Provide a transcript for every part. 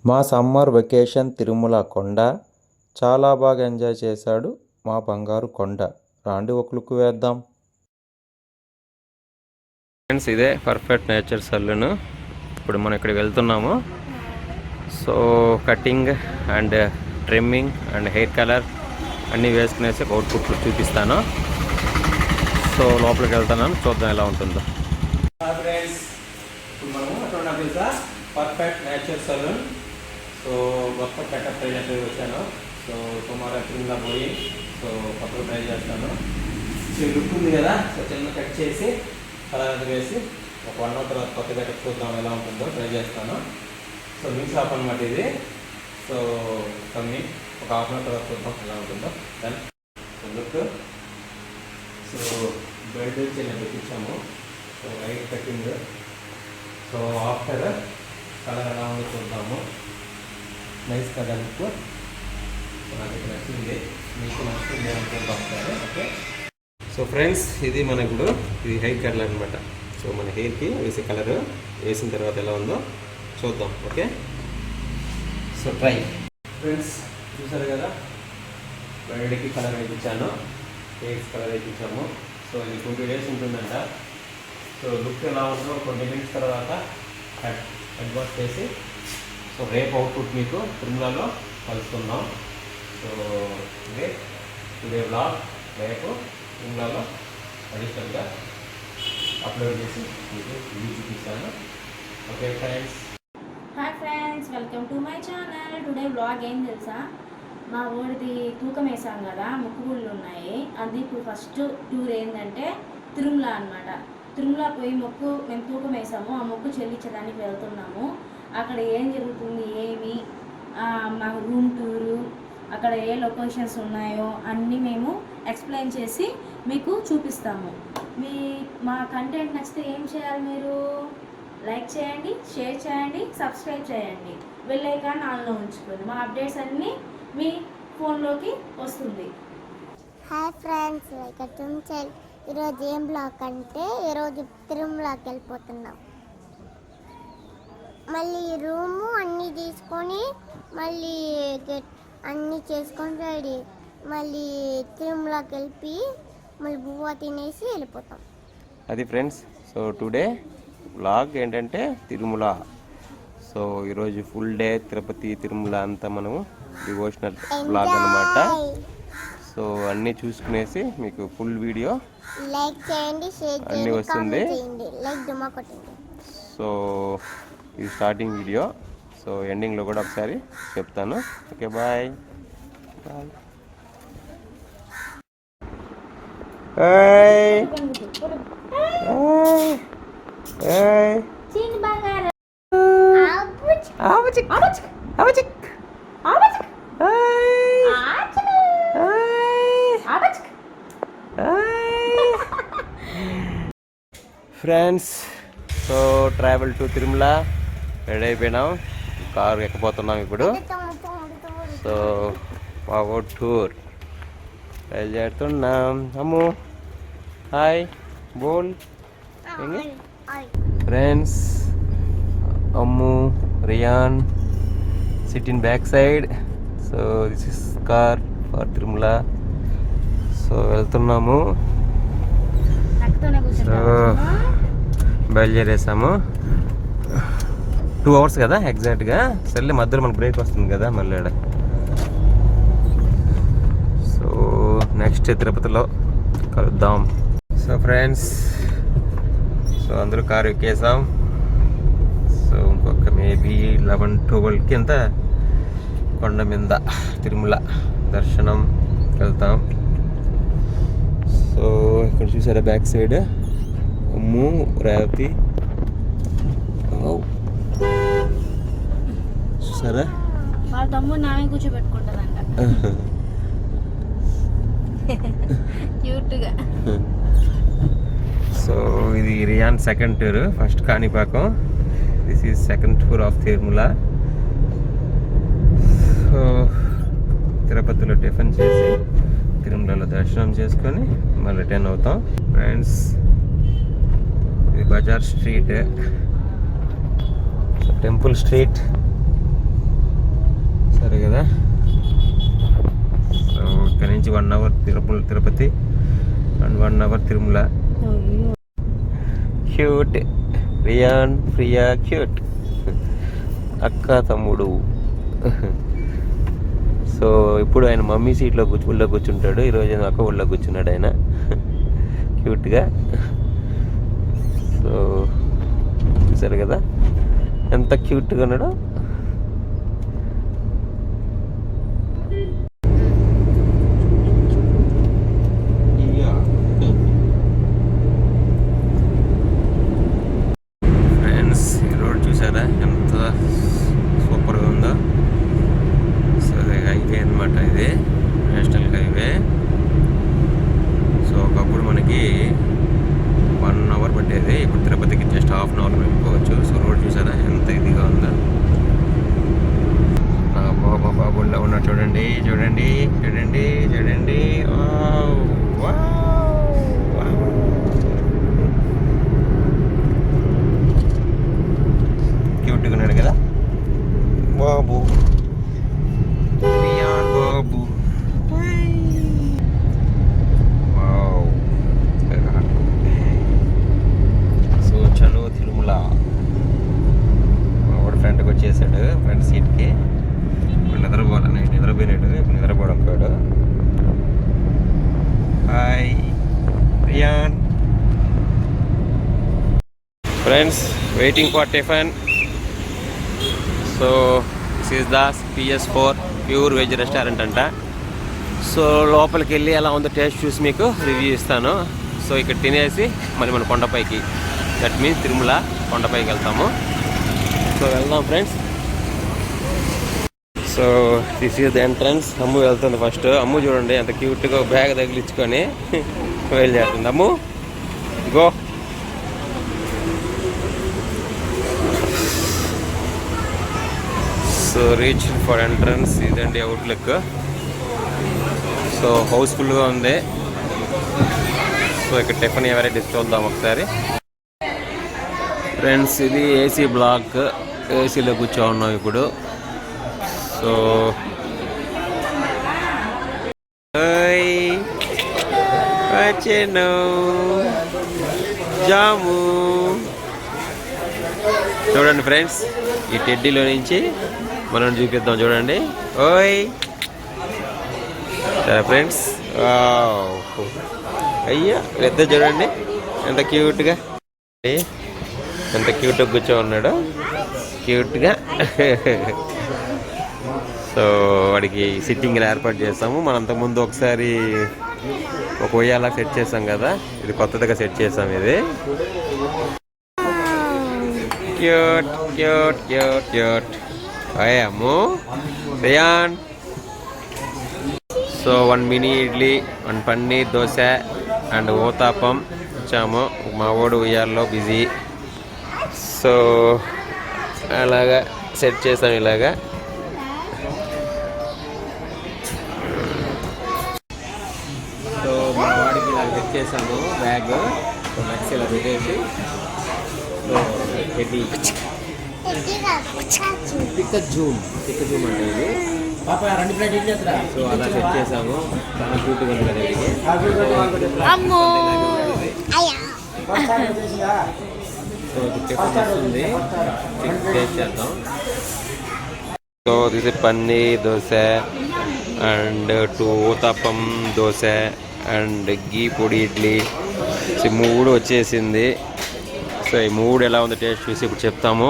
మా summer vacation Tirumala కొండ చాలా బాగా ఎంజాయ్ చేశాడు మా బంగారు కొండ. రాండి ఒక లుక్ వేద్దాం. ఫ్రెండ్స్, ఇదే పర్ఫెక్ట్ నేచర్ సలూన్. ఇప్పుడు మనం ఇక్కడికి వెళ్తున్నాము. So cutting and trimming and hair colour అన్నీ వేసుకునేసి అవుట్పుట్లు చూపిస్తాను. సో లోపలికి వెళ్తున్నాను, చూద్దాం ఎలా ఉంటుందో. ఫ్రెండ్స్, ఇప్పుడు మనము అక్కడ పర్ఫెక్ట్ నేచర్ సలూన్. సో మొత్తం కట్టప్ ట్రై చేసి వచ్చాను. సో సుమారు తిరుమల పోయి సో కొత్తగా ట్రై చేస్తాను. సో లుక్ ఉంది కదా, సో చిన్న కట్ చేసి కలర్ వేసి ఒక 1 hour తర్వాత కొత్త కట్టప్ చూద్దాం ఎలా ఉంటుందో ట్రై చేస్తాను. సో మీ షాప్ అనమాట ఇది. సో కమ్మి ఒక 1/2 hour తర్వాత చూద్దాం ఎలా ఉంటుందో. Then look. సో బెల్ట్ చిన్న పెట్టించాము. So light cutting. So after colour ఎలా ఉందో చూద్దాము. Nice colour look. నాకు నచ్చింది, మీకు నచ్చింది అనుకుంటాం. ఓకే. సో ఫ్రెండ్స్, ఇది మన ఇప్పుడు ఇది హెయిర్ కలర్ అనమాట. సో మన హెయిర్కి వేసే కలర్ వేసిన తర్వాత ఎలా ఉందో చూద్దాం. ఓకే. So try. ఫ్రెండ్స్, చూసారు కదా, బెల్ట్కి కలర్ వేయించాను, హెయిర్స్ కలర్ వేయించాము. సో ఇది 20 days ఉంటుందంట. సో లుక్ ఎలా ఉందో 20 minutes తర్వాత హెడ్ వాష్ చేసి సో రేపు అవుట్పుట్ మీకు తిరుమలలో కలుసుకుందాం. సో ఇదే టుడే వ్లాగ్. రేపు తిరుమలలో అడిషనల్గా అప్లోడ్ చేసి మీకు వీడియో చూపిస్తాను. Okay friends. Hi friends, welcome to my channel. Today vlog ఏం తెలుసా, మా ఊరిది తూకం వేసాం కదా, మొక్కుబళ్ళు ఉన్నాయి. అది ఇప్పుడు ఫస్ట్ టూర్ ఏంటంటే తిరుమల అనమాట. తిరుమల పోయి మేము తూకం వేసాము, ఆ మొక్కు చెల్లించడానికి వెళ్తున్నాము. అక్కడ ఏం జరుగుతుంది, ఏమి మా రూమ్ టూరు, అక్కడ ఏ లొకేషన్స్ ఉన్నాయో అన్నీ మేము ఎక్స్ప్లెయిన్ చేసి మీకు చూపిస్తాము. మా కంటెంట్ నచ్చితే ఏం చేయాలి, మీరు లైక్ చేయండి, షేర్ చేయండి, సబ్స్క్రైబ్ చేయండి, బెల్ ఐకాన్ ఆన్లో ఉంచుకోండి. మా అప్డేట్స్ అన్నీ మీ ఫోన్లోకి వస్తుంది. హాయ్ ఫ్రెండ్స్, ఈరోజు ఏం బ్లాగ్ అంటే ఈరోజు తిరుమలకి వెళ్ళిపోతున్నాం. మళ్ళీ రూము అన్నీ తీసుకొని మళ్ళీ అన్నీ చేసుకొని రెడీ మళ్ళీ తిరుమలకి వెళ్ళి మళ్ళీ బువ్వ తినేసి వెళ్ళిపోతాం. అది ఫ్రెండ్స్. సో టుడే వ్లాగ్ ఏంటంటే తిరుమల. సో ఈరోజు ఫుల్ డే తిరుపతి తిరుమల అంతా మనము డివోషనల్ వ్లాగ్ అనమాట. సో అన్నీ చూసుకునేసి మీకు ఫుల్ వీడియో లైక్ చేయండి, షేర్ చేయండి, వస్తుంది. లైక్ దుమ్మా కొట్టండి. సో ఇది స్టార్టింగ్ వీడియో. సో ఎండింగ్లో కూడా ఒకసారి చెప్తాను. Okay, bye bye. Friends, so travel to Tirumala ready అయిపోయినాం. కారు ఎక్కిపోతున్నాం ఇప్పుడు. సో మా టూర్ బయలుదేరుతున్నాం. అమ్ము హాయ్ బోల్. Friends, Ammu Riyan sit in back side. So this is car for Tirumala. So వెళ్తున్నాము. సో బయలుదేరేసాము. 2 hours కదా ఎగ్జాక్ట్గా. సర్లే, మధ్యలో మనకు బ్రేక్ వస్తుంది కదా మళ్ళీ. సో నెక్స్ట్ తిరుపతిలో కలుద్దాం. సో ఫ్రెండ్స్, సో అందరూ కారు ఎక్కేసాం. సో ఇంకొక మేబీ 11-12కి అంతా కొండ మీద తిరుమల దర్శనం వెళ్తాం. సో ఇక్కడ చూసారా బ్యాక్ సైడ్ అమ్ము రేవతి. చూసారా, వాళ్ళ తమ్ముడు నామే కూర్చోబెట్టుకుంటారంట క్యూట్గా. సో ఇది Riyan second tour. First Kanipakam, this is second tour of Tirumala. So తిరుపతిలో టిఫిన్ చేసి తిరుమలలో దర్శనం చేసుకొని మళ్ళీ రిటర్న్ అవుతాం. ఫ్రెండ్స్, ఇది బజార్ స్ట్రీట్, టెంపుల్ స్ట్రీట్. సరే కదా. సో ఇక్కడ నుంచి 1 hour Tirupati and 1 hour Tirumala. Cute Riyan Priya cute అక్క తమ్ముడు. సో ఇప్పుడు ఆయన మమ్మీ సీట్లో ఊళ్ళో కూర్చుంటాడు. ఈరోజు అక్క ఊళ్ళో కూర్చున్నాడు ఆయన క్యూట్గా. సో చూసారు కదా ఎంత క్యూట్గా ఉన్నాడో. ఫ్రెండ్స్ ఈ రోడ్ చూసారా ఎంత సూపర్గా ఉందో. సో హైవే అనమాట, ఇది నేషనల్ హైవే. సో ఒకప్పుడు మనకి 1 అవర్ పట్టేది, ఇప్పుడు తిరుపతికి జస్ట్ ½ అవర్ వెళ్ళిపోవచ్చు. సో రోడ్ చూసారా ఎంత ఇదిగా ఉందో. బాబా బాబుల్లో ఉన్నా చూడండి చూడండి చూడండి చూడండి. క్యూట్గా ఉన్నాడు కదా బాబు. బాబు సో చను తిరుమల మా వాడు ఫ్రంట్కి వచ్చేసాడు, ఫ్రంట్ సీట్కి. ఇప్పుడు నిద్రపోవాలి, నైట్ నిద్రపోయినాడు, ఇప్పుడు నిద్రపోవడం కాడు. Hi Riyan. Friends waiting for tiffin. So this is the PS4 pure veg restaurant అంట. సో లోపలికి వెళ్ళి ఎలా ఉందో టేస్ట్ చూసి మీకు రివ్యూ ఇస్తాను. సో ఇక్కడ తినేసి మరి మన కొండపైకి, దట్ మీన్స్ తిరుమల కొండపైకి వెళ్తాము. సో వెళ్దాం friends. So this is the entrance. Ammu వెళ్తుంది ఫస్ట్. అమ్ము చూడండి ఎంత క్యూట్గా బ్యాగ్ తగిలించుకొని వెళ్ళేస్తుంది. Ammu go. So reach for entrance. ఇదండి అవుట్లుక్. సో హౌస్ఫుల్గా ఉంది. సో ఇక్కడ టిఫిన్ వెరైటీస్ చూద్దాం ఒకసారి. ఫ్రెండ్స్ ఇది ఏసీ బ్లాక్, ఏసీలో కూర్చో ఉన్నాం ఇప్పుడు. సో వచ్చేను జాము. చూడండి ఫ్రెండ్స్, ఈ టెడ్డీలో నుంచి మనం చూపిద్దాం. చూడండి ఓయ్. సరే ఫ్రెండ్స్, అయ్యా పెద్ద చూడండి ఎంత క్యూట్గా, ఎంత క్యూట్గా కూర్చో ఉన్నాడు క్యూట్గా. సో వాడికి సిట్టింగ్ ఏర్పాటు చేస్తాము. మనం అంతకుముందు ఒకసారి ఒక ఉయ్యాలా సెట్ చేసాం కదా, ఇది కొత్తదిగా సెట్ చేసాం. ఇది క్యూట్ క్యూట్ క్యూట్ క్యూట్. అయ్యాము Riyan. So 1 mini idli, 1 paneer dosa and uttapam ఇచ్చాము. మా వాడు ఉయ్యాల్లో బిజీ. సో అలాగా సెట్ చేసాం ఇలాగా. సో మా వాడికి ఇలా సెట్ చేసాము బ్యాగ్. సో నెక్స్ట్ ఇలా పెట్టేసి హెడ్డీ జూమ్ అంటే ఇది. సో అలా సెట్ చేసాము. చాలా క్యూట్గా ఉంది కదా ఇది. సో టిఫిన్ వస్తుంది, టేస్ట్ చేద్దాం. So this paneer dosa and 2 uttapam dosa and ghee podi idli. So 3 వచ్చేసింది. సో ఈ 3 ఎలా ఉంది టేస్ట్ చూసి ఇప్పుడు చెప్తాము.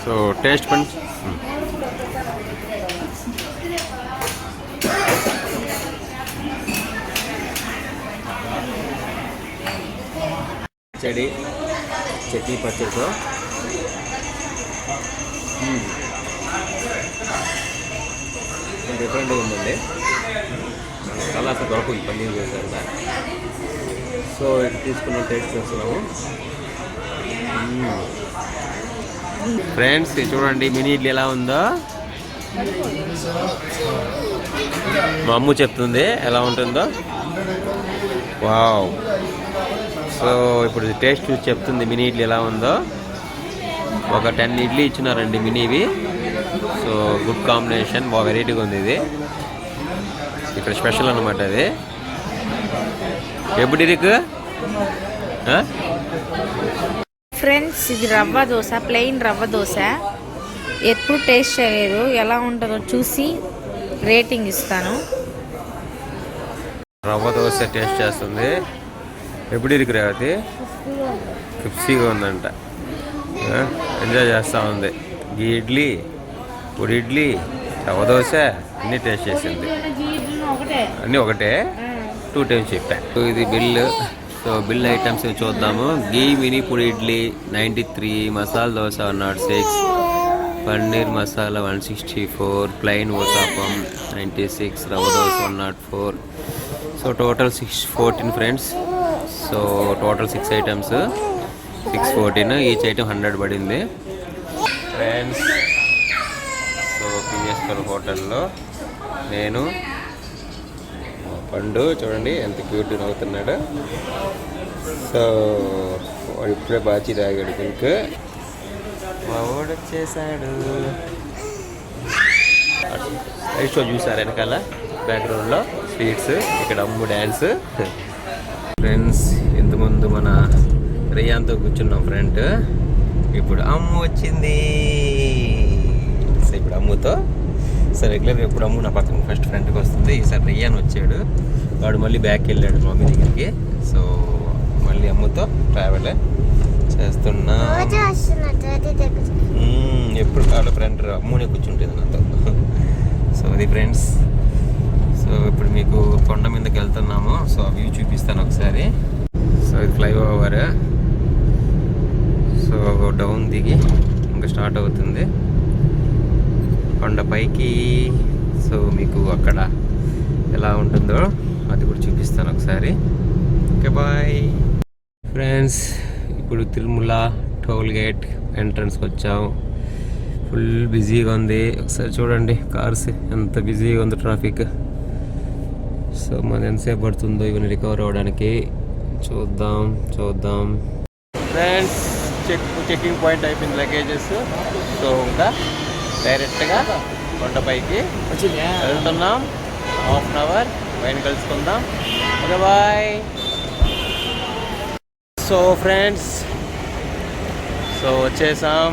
సో టేస్ట్ పండి. చట్నీ పచ్చడితో డిఫరెంట్గా ఉందండి. చాలా అసలు దొరకదు పన్నీర్ చేశారు. సో ఇది తీసుకున్న టేస్ట్ చేస్తున్నాము. ఫ్రెండ్స్ చూడండి మినీ ఇడ్లీ ఎలా ఉందో. మా అమ్మ చెప్తుంది ఎలా ఉంటుందో. వావ్. సో ఇప్పుడు టేస్ట్ చూసి చెప్తుంది మినీ ఇడ్లీ ఎలా ఉందో. ఒక 10 ఇడ్లీ ఇచ్చినారండి మినీవి. సో గుడ్ కాంబినేషన్, బాగా వెరైటీగా ఉంది ఇది. ఇక్కడ స్పెషల్ అన్నమాట అది. ఎప్పుడు ఇరుకు ఫ్రెండ్స్ ఇది రవ్వ దోశ, ప్లెయిన్ రవ్వ దోశ. ఎప్పుడు టేస్ట్ చేయలేదు, ఎలా ఉంటుందో చూసి రేటింగ్ ఇస్తాను. రవ్వ దోశ టేస్ట్ చేస్తుంది. ఎప్పుడు ఇరుకు రేవతి క్రిప్సీగా ఉందంట. ఎంజాయ్ చేస్తూ ఉంది. గీ ఇడ్లీ, పొడి ఇడ్లీ, రవ్వ దోశ అన్నీ టేస్ట్ చేసింది. అన్నీ ఒకటే 2 టైమ్స్ చెప్పాను. ఇది బిల్లు. సో బిల్ ఐటమ్స్ చూద్దాము. గీ మినీ పొడి idli 93, masala dosa 106, paneer masala 164, plain uttapam 96, rava dosa 104. So total 614 friends. So total 6 items 614. Each item 100 పడింది ఫ్రెండ్స్. సో పిఎస్ఆర్ హోటల్లో నేను పండు చూడండి ఎంత క్యూట్ నవ్వుతున్నాడు. సో వాడు ఇప్పుడే బాచి తాగాడు పింక్. మా వాడు వచ్చేసాడు. షో చూసారు వెనకాల బ్యాక్గ్రౌండ్లో స్వీట్స్. ఇక్కడ అమ్ము డ్యాన్స్. ఫ్రెండ్స్ ఇంతకుముందు మన రియాన్తో కూర్చున్నాం ఫ్రెండ్. ఇప్పుడు అమ్ము వచ్చింది. సో ఇప్పుడు అమ్ముతో సో రెగ్యులర్గా ఎప్పుడు అమ్ము నా పక్కన ఫస్ట్ ఫ్రెండ్కి వస్తుంది. ఈసారి రియాన్ వచ్చాడు. వాడు మళ్ళీ బ్యాక్ వెళ్ళాడు మమ్మీ దగ్గరికి. సో మళ్ళీ అమ్ముతో ట్రావెల్ చేస్తున్నా. ఎప్పుడు వాళ్ళ ఫ్రెండ్ అమ్మునే కూర్చుంటుంది నాతో. సో అది ఫ్రెండ్స్. సో ఇప్పుడు మీకు కొండ మీదకి వెళ్తున్నాము. సో ఆ వ్యూ చూపిస్తాను ఒకసారి. సో ఇది ఫ్లైఓవర్. సో డౌన్ దిగి ఇంకా స్టార్ట్ అవుతుంది కొండపైకి. సో మీకు అక్కడ ఎలా ఉంటుందో అది కూడా చూపిస్తాను ఒకసారి. Okay bye friends. ఇప్పుడు తిరుమల టోల్ గేట్ ఎంట్రన్స్కి వచ్చాము. ఫుల్ బిజీగా ఉంది. ఒకసారి చూడండి కార్స్ ఎంత బిజీగా ఉంది ట్రాఫిక్. సో మన ఎంతసేపు పడుతుందో ఇవన్నీ రికవర్ అవ్వడానికి. చూద్దాం ఫ్రెండ్స్. చెక్కింగ్ పాయింట్ అయిపోయింది లగేజెస్. సో ఇంకా డైరెక్ట్గా కొండపైకి వెళ్తున్నాం. 1/2 అవర్ పైన కలుసుకుందాం. Okay bye. So friends so వచ్చేసాం.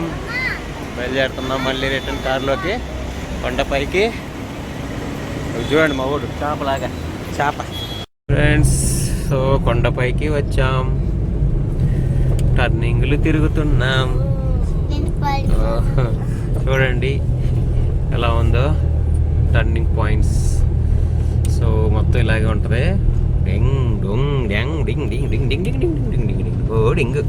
బయలుదేరుతున్నాం మళ్ళీ రిటర్న్ కార్లోకి కొండపైకి. చూడండి మా ఊడు చేపలాగా చేప. ఫ్రెండ్స్ సో కొండపైకి వచ్చాం. టర్నింగ్లు తిరుగుతున్నాం. చూడండి ఎలా ఉందో టర్నింగ్ పాయింట్స్. సో మొత్తం ఇలాగే ఉంటుంది. డింగ్ డొంగ్ డ్యాంగ్ డింగ్ డింగ్ డింగ్ డింగ్ డింగ్ డింగ్ డింగ్ డింగ్ డింగ్ ఓ డింగ్.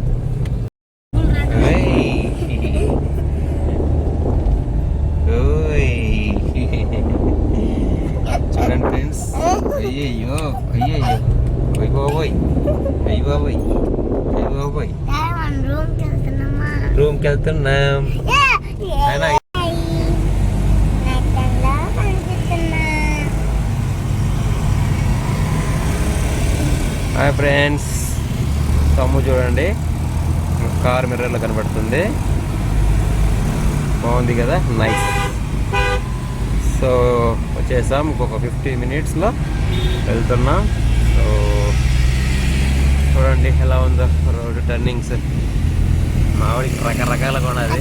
చూడండి ఫ్రెండ్స్. అయ్యయ్యో రూమ్కి వెళ్తున్నాం. Hi friends. తమ్ము చూడండి కార్ మిర్రర్లో కనబడుతుంది. బాగుంది కదా, నైస్. సో వచ్చేసాం. ఇంకొక 15 మినిట్స్లో వెళ్తున్నాం. సో చూడండి ఎలా ఉందో రోడ్డు టర్నింగ్స్. మావిడికి రకరకాలుగా ఉన్నది.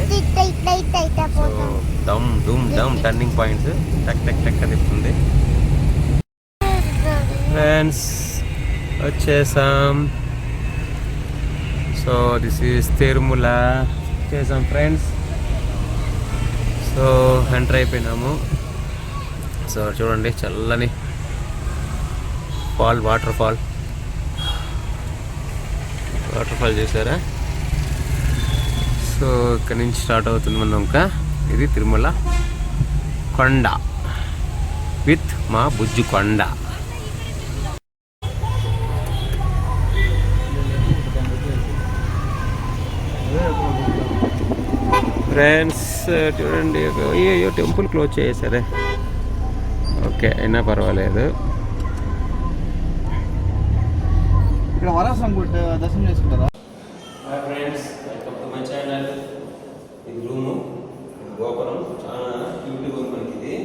సో దమ్ దుమ్ దమ్ టర్నింగ్ పాయింట్స్ టక్ టక్ టక్ తిప్పుతుంది. ఫ్రెండ్స్ వచ్చేసాం. So this is Tirumala. వచ్చేసాం ఫ్రెండ్స్. సో ఎంటర్ అయిపోయినాము. సో చూడండి చల్లని వాటర్ ఫాల్ చూసారా. సో ఇక్కడ నుంచి స్టార్ట్ అవుతుంది మన ఇంకా. ఇది తిరుమల కొండ విత్ మా బుజ్జు కొండ. ఫ్రెండ్స్ చూడండి, అయ్యో టెంపుల్ క్లోజ్ చేసేసరే. ఓకే, అయినా పర్వాలేదు. ఇక్కడ వరాసం దర్శనం చేసుకుంటారా? Hi friends, welcome to my channel. ఇది రూము, గోపురం చాలా క్యూట్గా ఉంది మనకి ఇది.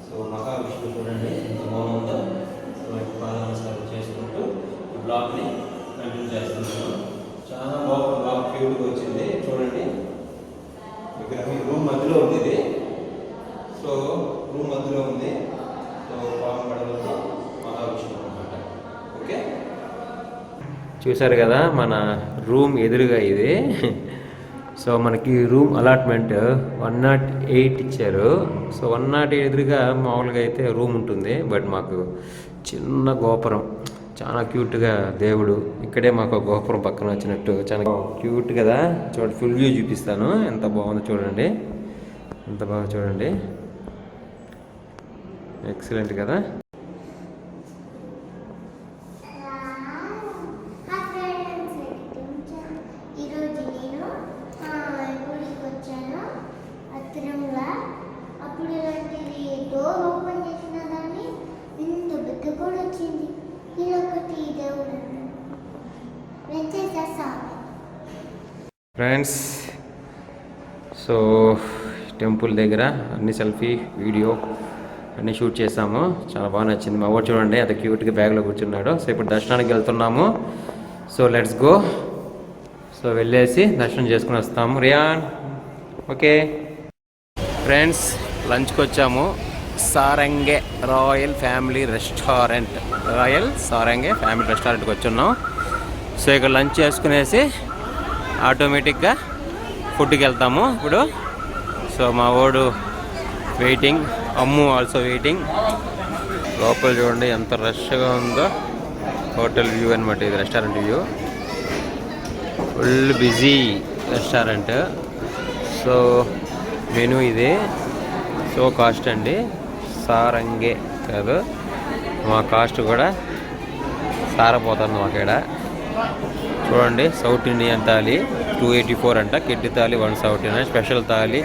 సో మహావిష్ణువు చూడండి ఎంత బాగుందో. సో పాద నమస్కారం చేసుకుంటూ ఈ బ్లాగ్ని కంటిన్యూ చేస్తున్నాను. చాలా బాగా క్యూట్గా వచ్చింది చూడండి. విగ్రహం రూమ్ మధ్యలో ఉంది ఇది. సో రూమ్ మధ్యలో ఉంది. సో పాపం పడవలతో మహావిష్ణువు అనమాట. ఓకే, చూసారు కదా మన రూమ్ ఎదురుగా ఇది. సో మనకి రూమ్ అలాట్మెంట్ 108 ఇచ్చారు. సో 108 ఎదురుగా మామూలుగా అయితే రూమ్ ఉంటుంది. బట్ మాకు చిన్న గోపురం, చాలా క్యూట్గా దేవుడు ఇక్కడే మాకు గోపురం పక్కన వచ్చినట్టు చాలా క్యూట్ కదా. చూడండి, ఫుల్ వ్యూ చూపిస్తాను. ఎంత బాగుందో చూడండి, ఎంత బాగా చూడండి. ఎక్సలెంట్ కదా. ఈరోజు నేను గుడికి వచ్చాను తిరుమల. అప్పుడు ఇలాంటిది డోర్ ఓపెన్ చేసిన దాన్ని ఇంత పెద్ద కూడా వచ్చింది. ఇదొకటి దేవుడు వెంకటేశ్వర స్వామి. ఫ్రెండ్స్, సో టెంపుల్ దగ్గర అన్ని సెల్ఫీ వీడియో అన్నీ షూట్ చేసాము. చాలా బాగా నచ్చింది. మా ఊరు చూడండి అంత క్యూట్గా బ్యాగ్లో కూర్చున్నాడు. సో ఇప్పుడు దర్శనానికి వెళ్తున్నాము. So let's go. సో వెళ్ళేసి దర్శనం చేసుకుని వస్తాము. రియాన్, ఓకే ఫ్రెండ్స్, లంచ్కి వచ్చాము. Sarange royal family restaurant, royal Sarange family రెస్టారెంట్కి వచ్చున్నాం. సో ఇక్కడ లంచ్ చేసుకునేసి ఆటోమేటిక్గా ఫుడ్కి వెళ్తాము ఇప్పుడు. సో మా వాడు వెయిటింగ్, అమ్ము ఆల్సో వెయిటింగ్. లోపల చూడండి ఎంత రష్గా ఉందో. హోటల్ వ్యూ అనమాట ఇది, restaurant view. Full busy restaurant. So menu ఇది. సో కాస్ట్ అండి సారంగే కాదు, మా కాస్ట్ కూడా సారపోతుంది మాకు ఇక్కడ. చూడండి, సౌత్ ఇండియన్ థాలీ 284 అంట, kid thali 179, special thali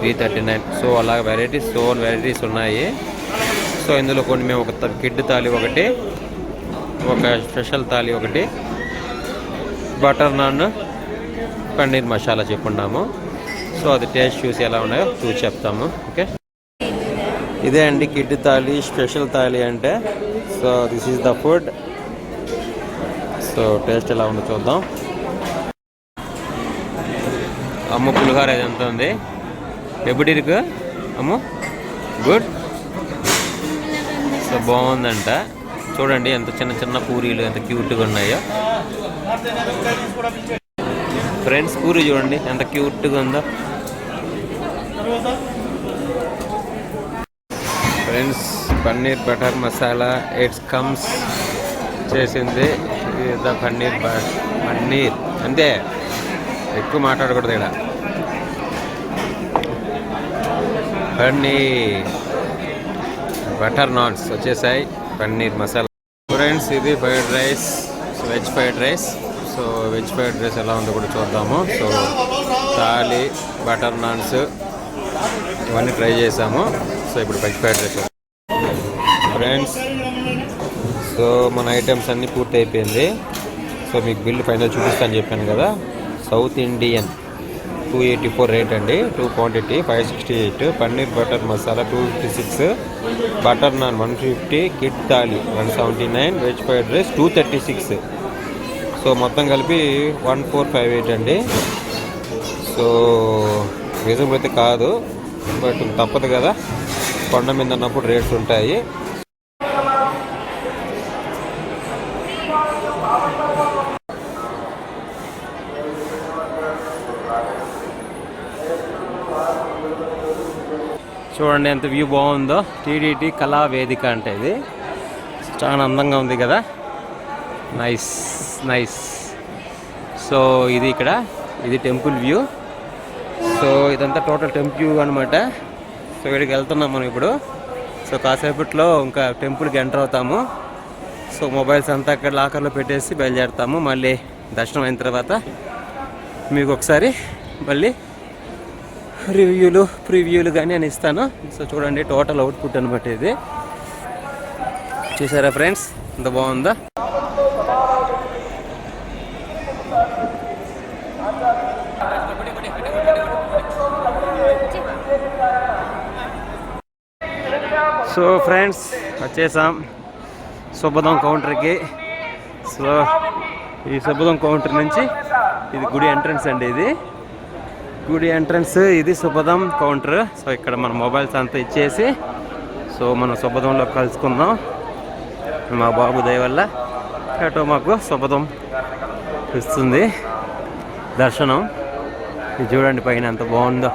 339. So అలాగ వెరైటీస్ ఉన్నాయి. సో ఇందులో కొన్ని మేము ఒక కిడ్ థాలీ ఒకటి, ఒక స్పెషల్ థాలీ ఒకటి, బటర్ నాన్, పన్నీర్ మసాలా చెప్పున్నాము. సో అది టేస్ట్ చూసి ఎలా ఉన్నాయో చూసి చెప్తాము. ఓకే, ఇదే అండి కిడ్ థాలీ, స్పెషల్ థాలీ అంటే. So this is the food. So taste ఎలా ఉందో చూద్దాం. అమ్ము పులిహోర ఇది ఎంత ఉంది? ఎప్పుడు ఇరుకు అమ్ము? గుడ్. సో బాగుందంట. చూడండి ఎంత చిన్న చిన్న పూరీలు ఎంత క్యూట్గా ఉన్నాయో. ఫ్రెండ్స్, పూరి చూడండి ఎంత క్యూట్గా ఉందో. Friends, paneer butter masala it's comes చేసింది. ఇది పన్నీర్ అంతే, ఎక్కువ మాట్లాడకూడదు ఇక్కడ. పన్నీర్ బటర్ నాన్స్ వచ్చేసాయి, పన్నీర్ మసాలా. ఫ్రెండ్స్, ఇది fried rice, veg fried rice. So veg fried rice ఎలా ఉందో కూడా చూద్దాము. సో థాలీ, బటర్ నాన్స్ ఇవన్నీ ట్రై చేసాము. సో ఇప్పుడు veg fried rice friends. So మన ఐటమ్స్ అన్నీ పూర్తి అయిపోయింది. సో మీకు బిల్లు ఫైనల్ చూపిస్తాను చెప్పాను కదా. సౌత్ ఇండియన్ 284 రేట్ అండి, 2 quantity 568, paneer butter masala 256, butter non 150, kid thali 179, veg fried rice 236. So మొత్తం కలిపి 1458 అండి. సో రీజనబుల్ అయితే కాదు, బట్ తప్పదు కదా, కొండ మీద ఉన్నప్పుడు రేట్స్ ఉంటాయి. చూడండి ఎంత వ్యూ బాగుందో. టీడీటీ కళా వేదిక అంటే ఇది చాలా అందంగా ఉంది కదా. Nice nice. సో ఇది టెంపుల్ వ్యూ. సో ఇదంతా టోటల్ టెంపుల్ వ్యూ అనమాట. సో ఇక్కడికి వెళ్తున్నాం మనం ఇప్పుడు. సో కాసేపట్లో ఇంకా టెంపుల్కి ఎంటర్ అవుతాము. సో మొబైల్స్ అంతా అక్కడ లాకర్లో పెట్టేసి బయలుదేరుతాము. మళ్ళీ దర్శనం అయిన తర్వాత మీకు ఒకసారి మళ్ళీ రివ్యూలు ప్రివ్యూలు కానీ అని ఇస్తాను. సో చూడండి టోటల్ అవుట్పుట్ అనమాట ఇది. చూసారా ఫ్రెండ్స్ ఎంత బాగుందా? సో ఫ్రెండ్స్ వచ్చేసాం సుబ్బదం కౌంటర్కి. సో ఈ సుబ్బదం కౌంటర్ నుంచి ఇది గుడి ఎంట్రన్స్ అండి. ఇది గుడి ఎంట్రన్స్, ఇది సుబ్బదం కౌంటర్. సో ఇక్కడ మన మొబైల్స్ అంతా ఇచ్చేసి సో మనం సుబ్బదంలో కలుసుకుందాం. మా బాబు దయ వల్ల అటో మాకు సుబ్బదం ఇస్తుంది దర్శనం. ఇది చూడండి పైన ఎంత బాగుందో.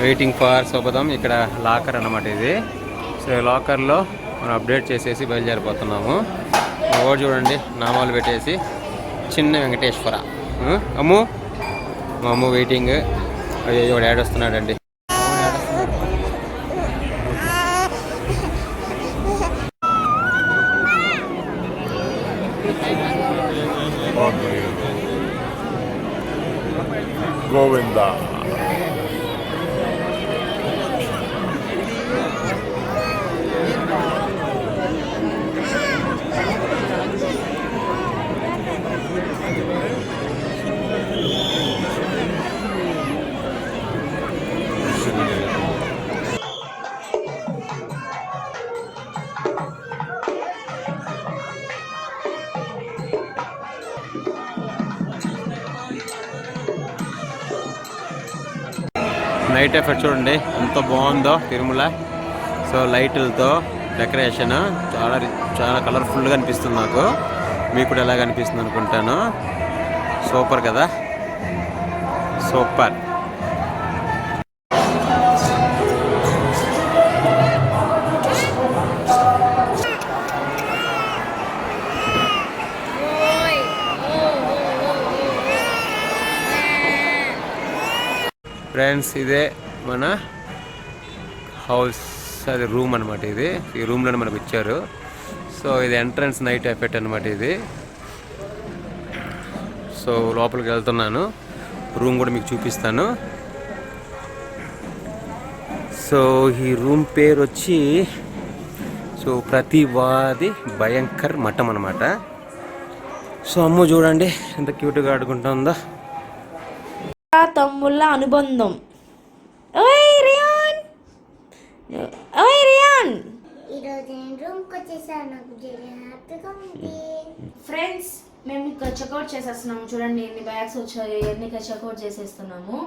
వెయిటింగ్ ఫర్ సుబ్బదం. ఇక్కడ లాకర్ అన్నమాట ఇది. సో లాకర్లో మనం అప్డేట్ చేసేసి బయలుదేరిపోతున్నాము. ఓ చూడండి నామాలు పెట్టేసి చిన్న వెంకటేశ్వర. అమ్ము మా అమ్మ వెయిటింగ్. అయ్యో డాడీ వస్తున్నాడండి. గోవిందా నైట్ ఎఫెక్ట్ చూడండి ఎంత బాగుందో తిరుమల. సో లైట్లతో డెకరేషన్ చాలా చాలా కలర్ఫుల్గా అనిపిస్తుంది నాకు. మీకు కూడా ఎలాగ అనిపిస్తుంది అనుకుంటాను. సూపర్ కదా, సూపర్. ఫ్రెండ్స్ ఇదే మన హౌస్, అది రూమ్ అనమాట. ఇది ఈ రూమ్లోనే మనకు ఇచ్చారు. సో ఇది ఎంట్రన్స్ నైట్ ఎఫెక్ట్ అనమాట ఇది. సో లోపలికి వెళ్తున్నాను, రూమ్ కూడా మీకు చూపిస్తాను. సో ఈ రూమ్ పేరు వచ్చి సో ప్రతివాది భయంకర్ మఠం అనమాట. సో అమ్మ చూడండి ఎంత క్యూట్గా ఆడుకుంటుందో. తమ్ముళ్ళ అనుబంధం. ఓయ్ రియాన్, ఓయ్ రియాన్. ఈరోజు నేను రూమ్కి వచ్చేసాను. నాకు చాలా హ్యాపీగా ఉంది. ఫ్రెండ్స్ మేము ఇక్కడ చెక్అవుట్ చేసేస్తున్నాము. చూడండి ఎన్ని బ్యాగ్స్ వచ్చాయి, ఎన్ని చెక్అవుట్ చేసేస్తున్నాము.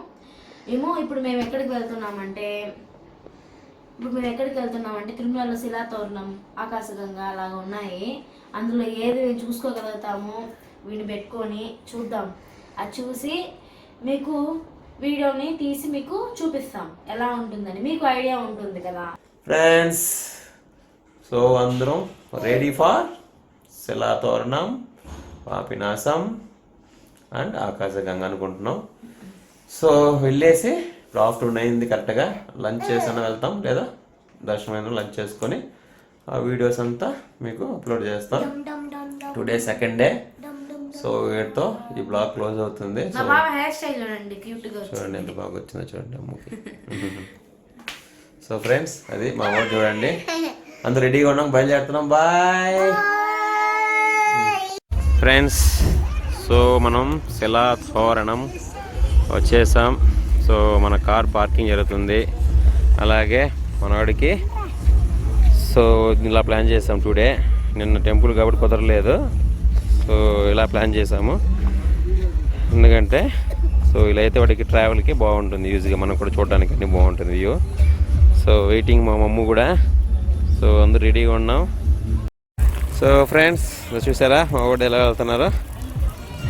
ఇప్పుడు మేము ఎక్కడికి వెళ్తున్నామంటే తిరుమలలో శిలాతోరణం, ఆకాశగంగా అలాగా ఉన్నాయి. అందులో ఏది చూసుకోగలుగుతాము వీడిని పెట్టుకొని చూద్దాం. అది చూసి మీకు వీడియోని తీసి మీకు చూపిస్తాం ఎలా ఉంటుందని. మీకు ఐడియా ఉంటుంది కదా ఫ్రెండ్స్. సో అందరం రెడీ ఫర్ శిలాతోరణం, పాపినాశం అండ్ ఆకాశగంగ అనుకుంటున్నాం. సో వెళ్ళేసి ఇప్పుడు ఆఫ్టర్నూన్ అయింది, కరెక్ట్గా లంచ్ చేసిన వెళ్తాం, లేదా దర్శనమైన లంచ్ చేసుకొని ఆ వీడియోస్ అంతా మీకు అప్లోడ్ చేస్తాం. Today second day. సో వీటితో ఈ బ్లాగ్ క్లోజ్ అవుతుంది. చూడండి ఎంత బాగా వచ్చిందో చూడండి అమ్మకి. సో ఫ్రెండ్స్ అది మా ఊరు చూడండి. అందరూ రెడీగా ఉన్నాం, బయలుదేరుతున్నాం. Bye friends. సో మనం శిలాతోరణం వచ్చేసాం. సో మన కార్ పార్కింగ్ జరుగుతుంది. అలాగే మనవాడికి సో ఇలా ప్లాన్ చేసాం టుడే. నిన్న టెంపుల్ కాబట్టి కుదరలేదు. సో ఇలా ప్లాన్ చేసాము. ఎందుకంటే సో ఇలా అయితే వాడికి ట్రావెల్కి బాగుంటుంది, యూజ్గా మనం కూడా చూడడానికి అన్నీ బాగుంటుంది వ్యూ. సో వెయిటింగ్ మా మమ్మ కూడా. సో అందరూ రెడీగా ఉన్నాం. సో ఫ్రెండ్స్ చూసారా మా వాడు ఎలా వెళ్తున్నారో.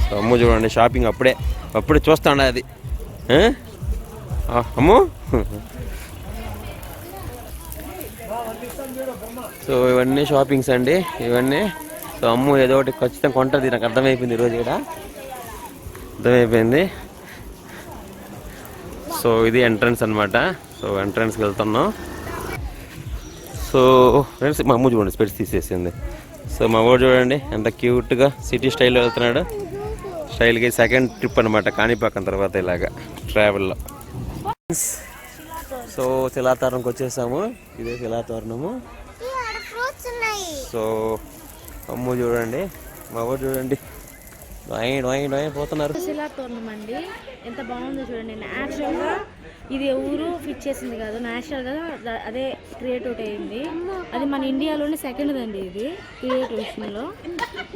సో అమ్మ చూడండి షాపింగ్ అప్పుడే చూస్తాండ అది. అమ్ము సో ఇవన్నీ షాపింగ్స్ అండి ఇవన్నీ. సో అమ్ము ఏదో ఒకటి ఖచ్చితంగా కొంటుంది, నాకు అర్థమైపోయింది ఈరోజు ఇక్కడ. అర్థమైపోయింది. సో ఇది ఎంట్రన్స్ అనమాట. సో ఎంట్రన్స్కి వెళ్తున్నాం. సో ఫ్రెండ్స్ మా అమ్మ చూడండి స్పెట్స్ తీసేసింది. సో మా ఊరు చూడండి ఎంత క్యూట్గా సిటీ స్టైల్లో వెళ్తున్నాడు. స్టైల్కి సెకండ్ ట్రిప్ అనమాట కాణిపాకం తర్వాత ఇలాగా ట్రావెల్లో. సో శిలాతోరణంకి వచ్చేసాము. ఇదే శిలాతోరణము. సో అమ్మ చూడండి, మా ఊరు చూడండి పోతున్నారు. శిలాతోరణం అండి, ఎంత బాగుందో చూడండి. న్యాచురల్గా ఇది ఊరు ఫిట్ చేసింది కాదు, న్యాచురల్గా అదే క్రియేట్ అవుట్ అయ్యింది. అది మన ఇండియాలోనే సెకండ్ అండి ఇది క్రియేట్ విషయంలో.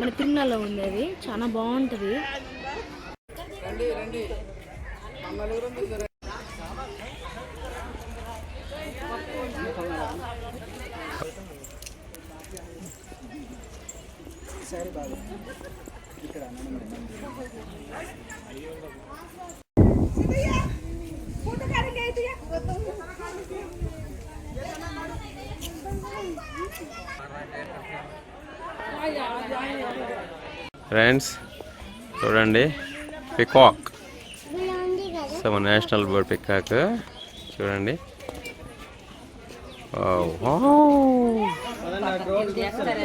మన తిరుమలలో ఉంది, అది చాలా బాగుంటుంది. ఫ్రెండ్స్ చూడండి పికాక్. సో మన నేషనల్ బర్డ్ పికాక్ చూడండి.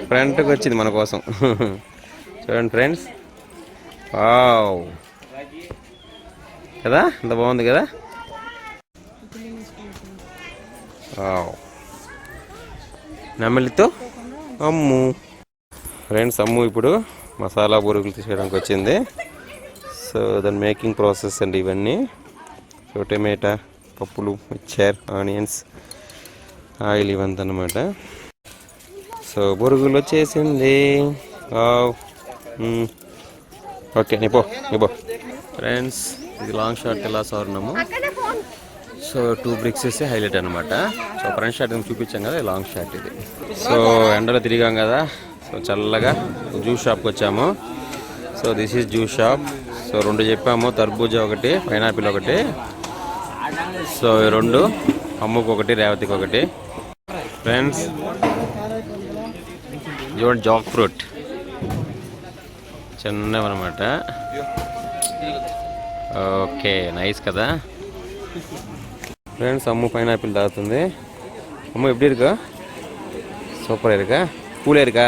ఫ్రంట్కి వచ్చింది మన కోసం. చూడండి ఫ్రెండ్స్, వావ్ కదా, ఎంత బాగుంది కదా. వావ్ నెమలితో అమ్ము. ఫ్రెండ్స్ అమ్ము ఇప్పుడు మసాలా బొరుగులు తీసేయడానికి వచ్చింది. సో దాని మేకింగ్ ప్రాసెస్ అండి ఇవన్నీ. సో టమాటా, పప్పులు, మిక్చర్, ఆనియన్స్, ఆయిల్ ఇవంతా అన్నమాట. సో బొరుగులు వచ్చేసింది. ఓకే నీపో. ఫ్రెండ్స్ ఇది లాంగ్ షాట్ ఎలా సోరణము. సో 2 బ్రిక్స్ వేస్తే హైలైట్ అనమాట. సో ఫ్రంట్ షాట్ చూపించాం కదా, లాంగ్ షాట్ ఇది. సో ఎండలో తిరిగాం కదా, సో చల్లగా జ్యూస్ షాప్కి వచ్చాము. So this is juice shop. So 2 చెప్పాము, తర్బూజా ఒకటి, పైనాపిల్ ఒకటి. సో 2 అమ్ముకు ఒకటి, రేవతికి ఒకటి. ఫ్రెండ్స్ చూడండి జాక్ ఫ్రూట్ చిన్నవన్నమాట. ఓకే నైస్ కదా. ఫ్రెండ్స్ అమ్ము పైనాపిల్ తాగుతుంది. అమ్ము ఎప్పుడు ఇరుకా, సూపర్ ఇరుకా, కూల్ ఇరుకా,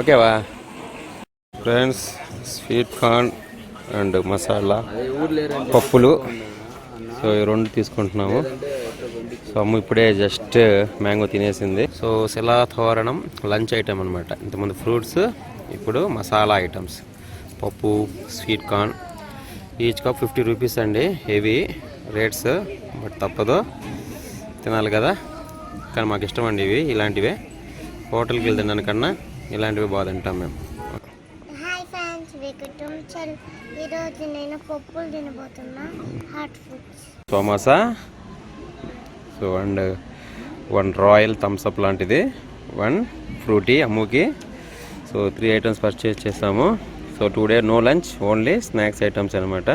ఓకేవా. Friends sweet corn and masala పప్పులు. సో ఈ 2 తీసుకుంటున్నాము. సో అమ్ము ఇప్పుడే జస్ట్ మ్యాంగో తినేసింది. సో శిలాతోరణం లంచ్ ఐటమ్ అనమాట. ఇంతకుముందు ఫ్రూట్స్, ఇప్పుడు మసాలా ఐటమ్స్, పప్పు, sweet corn. Each cup 50 rupees అండి. హెవీ రేట్స్, బట్ తప్పదు, తినాలి కదా. కానీ మాకు ఇష్టం అండి ఇవి, ఇలాంటివే. హోటల్కి వెళ్తే దానికన్నా ఇలాంటివి బాగా తింటాం మేము. హాయ్ ఫ్రెండ్స్, వెల్కమ్ టు ఈరోజు నేను పప్పులు తినబోతున్నా, hot foods, samosa. So and 1 royal Thums Up లాంటిది, 1 ఫ్రూటీ అమ్ముకి. సో 3 ఐటమ్స్ పర్చేస్ చేసాము. So today no lunch, only snacks items అనమాట.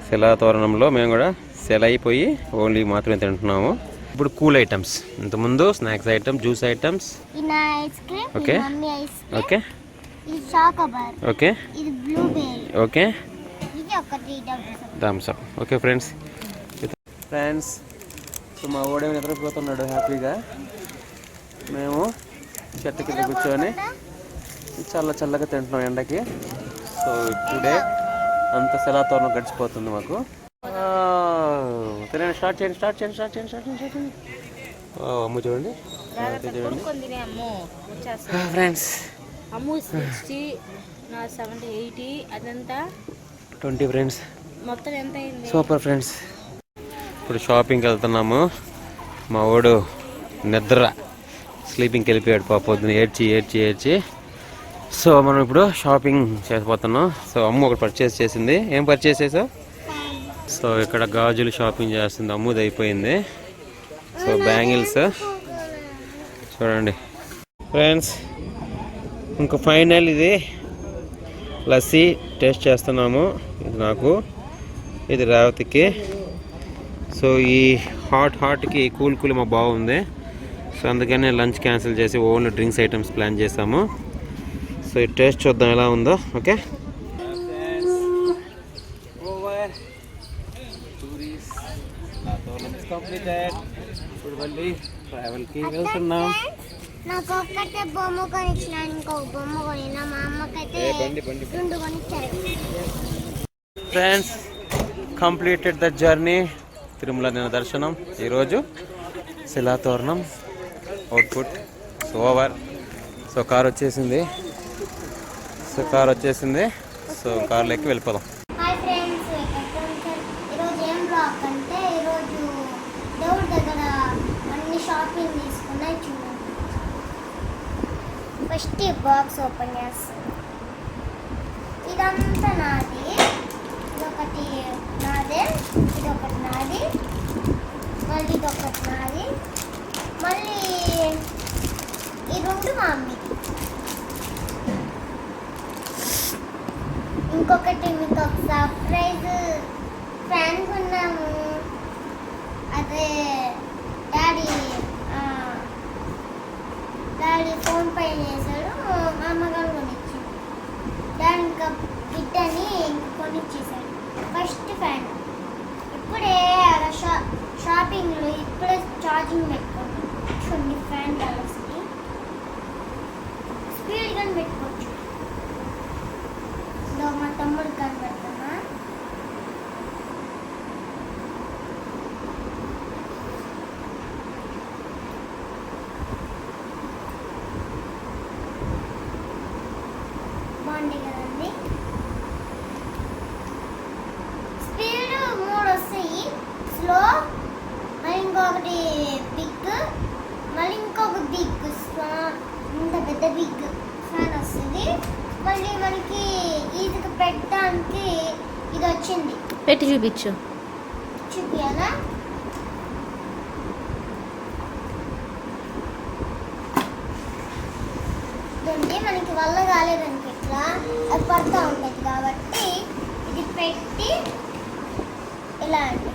శిలాతోరణంలో మేము కూడా సెల్ అయిపోయి ఓన్లీ మాత్రమే తింటున్నాము. ఇప్పుడు కూల్ ఐటమ్స్, ఇంతకుముందు snacks items, juice items. Okay okay, ఇది చాకోబార్, ఓకే, ఇది బ్లూబెర్రీ, ఓకే, ఇది ఒకటి Thums Up. Okay friends. So మా ఓడే నిద్రపోతున్నాడు హ్యాపీగా. మేము చెట్టు కింద కూర్చొని చల్లగా తింటున్నాం ఎండకి. సో టుడే అంత శిలాతోరణం గడిచిపోతుంది మాకు. తినండి, స్టార్ట్ చేయండి. అమ్ము చూడండి ఫ్రెండ్స్. అమ్ము 60, నా 70, 80, అదంతా 20 ఫ్రెండ్స్. మొత్తం ఎంత అయింది? Super friends. ఇప్పుడు షాపింగ్కి వెళ్తున్నాము. మా వాడు నిద్ర స్లీపింగ్కి వెళ్ళిపోయాడు పొద్దున్న ఏడ్చి. సో మనం ఇప్పుడు షాపింగ్ చేసిపోతున్నాం. సో అమ్ము ఒకటి పర్చేస్ చేసింది. ఏం పర్చేస్ చేసావు? సో ఇక్కడ గాజులు షాపింగ్ చేస్తుంది, అమ్ముది అయిపోయింది. సో బ్యాంగిల్స్ చూడండి ఫ్రెండ్స్. ఇంకా ఫైనల్ ఇది లస్సీ టేస్ట్ చేస్తున్నాము. ఇది నాకు, ఇది రేవతికి. సో ఈ హాట్కి కూల్ మా బాగుంది. సో అందుకనే లంచ్ క్యాన్సిల్ చేసి ఓన్లీ డ్రింక్స్ ఐటమ్స్ ప్లాన్ చేసాము. సో ఈ టేస్ట్ చూద్దాం ఎలా ఉందో. Okay completed. ఇప్పుడు మళ్ళీ ట్రావెల్కి వెళ్తున్నాం. నాకు ఒక్కటే బొమ్మ కొనిచ్చిన, ఇంకొక బొమ్మ కొనినా, మా అమ్మకైతే రెండు కొనిచ్చారు. Friends, completed the journey. Tirumala దర్శనం ఈరోజు. Silathoranam output over. So car వచ్చేసింది. సో కార్లోకి వెళ్ళిపోదాం. హాయ్ ఫ్రెండ్స్, ఈరోజు ఏం బ్లాగ్ అంటే ఈరోజు దేవుడి దగ్గర అన్ని షాపింగ్ తీసుకున్నాయి. చూడండి, ఫస్ట్ ఈ బాక్స్ ఓపెన్ చేస్తాను. ఇదంతా నాది, ఇదొకటి నాదే, ఇదొకటి నాది, మళ్ళీ ఇదొకటి నాది, మళ్ళీ ఈ రెండు మా అమ్మకి. ఇంకొకటి మీకు ఒక సర్ప్రైజ్ ఫ్యాన్ కొన్నాము. అదే డాడీ ఫోన్ పే చేశాడు, మా అమ్మగారు కొనిచ్చింది. డాడీ ఇంకా బిడ్డని ఇంకా కొనిచ్చేసాడు. ఫస్ట్ ఫ్యాన్ ఇప్పుడే షాపింగ్లో ఇప్పుడే ఛార్జింగ్ పెట్టుకోండి. చూడండి, ఫ్యాన్ కలర్స్కి స్పీడ్గా పెట్టుకోవచ్చు. మా తమ్ముడు కనబడుతున్నా. బాగుంది కదండి. స్పీడ్ 3 వస్తాయి, స్లో, మళ్ళీ ఇంకొకటి బిగ్, మళ్ళీ ఇంకొక బిగ్, ఇంత పెద్ద బిగ్ ఫ్యాన్ వస్తుంది. మళ్ళీ మనకి ఈదికి పెట్టడానికి ఇది వచ్చింది. పెట్టి చూపించు. చూపియాలా? ఇదండి, మనకి వల్ల కాలేదనుకో ఇట్లా అది పడుతూ ఉండేది కాబట్టి ఇది పెట్టి ఇలా అండి,